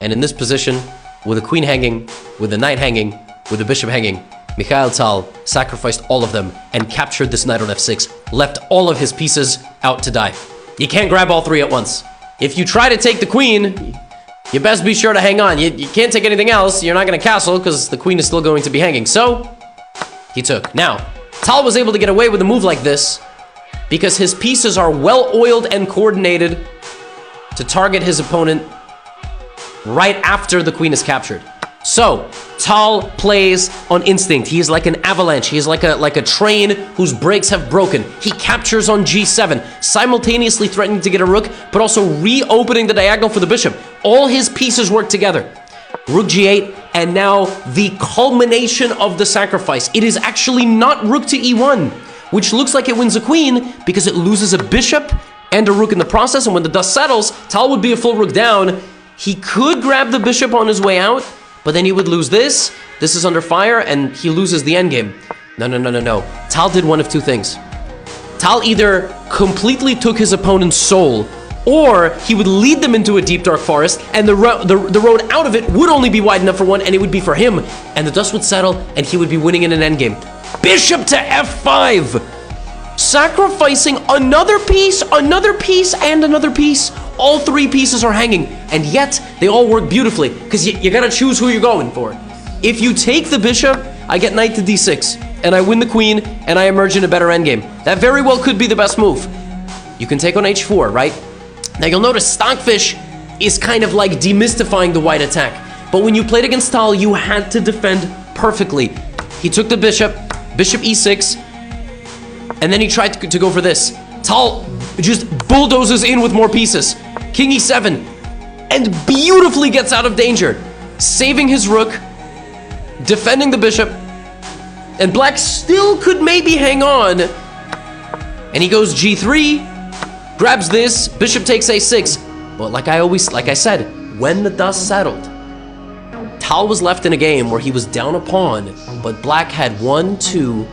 And in this position, with the queen hanging, with the knight hanging, with the bishop hanging, Mikhail Tal sacrificed all of them and captured this knight on f6, left all of his pieces out to die. You can't grab all three at once. If you try to take the queen, you best be sure to hang on. You can't take anything else. You're not going to castle because the queen is still going to be hanging. So, he took. Now, Tal was able to get away with a move like this because his pieces are well-oiled and coordinated to target his opponent right after the queen is captured. So, Tal plays on instinct. He is like an avalanche. He is like a train whose brakes have broken. He captures on g7, simultaneously threatening to get a rook, but also reopening the diagonal for the bishop. All his pieces work together. Rook g8, and now the culmination of the sacrifice. It is actually not rook to e1, which looks like it wins a queen because it loses a bishop and a rook in the process, and when the dust settles, Tal would be a full rook down. He could grab the bishop on his way out, but then he would lose this. This is under fire, and he loses the endgame. No. Tal did one of two things. Tal either completely took his opponent's soul, or he would lead them into a deep, dark forest, and the road out of it would only be wide enough for one, and it would be for him. And the dust would settle, and he would be winning in an endgame. Bishop to f5! Sacrificing another piece, and another piece. All three pieces are hanging, and yet they all work beautifully, because you gotta choose who you're going for. If you take the bishop, I get knight to d6, and I win the queen, and I emerge in a better endgame. That very well could be the best move. You can take on h4, right? Now you'll notice Stockfish is kind of like demystifying the white attack, but when you played against Tal, you had to defend perfectly. He took the bishop e6, and then he tried to go for this. Tal just bulldozes in with more pieces. King e7, and beautifully gets out of danger, saving his rook, defending the bishop, and black still could maybe hang on. And he goes g3, grabs this, bishop takes a6. But like I said, when the dust settled, Tal was left in a game where he was down a pawn, but black had 1, 2,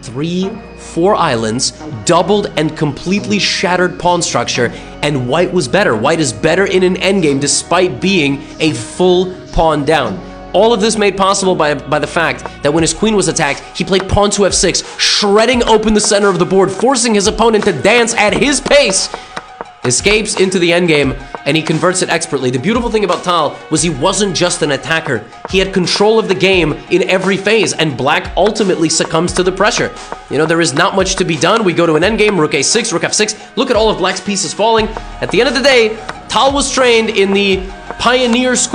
3, 4 islands, doubled and completely shattered pawn structure, and white was better. White is better in an endgame despite being a full pawn down. All of this made possible by the fact that when his queen was attacked, he played pawn to f6, shredding open the center of the board, forcing his opponent to dance at his pace, escapes into the endgame, and he converts it expertly. The beautiful thing about Tal was he wasn't just an attacker. He had control of the game in every phase, and black ultimately succumbs to the pressure. You know, there is not much to be done. We go to an endgame, rook a6, rook f6. Look at all of black's pieces falling. At the end of the day, Tal was trained in the pioneer school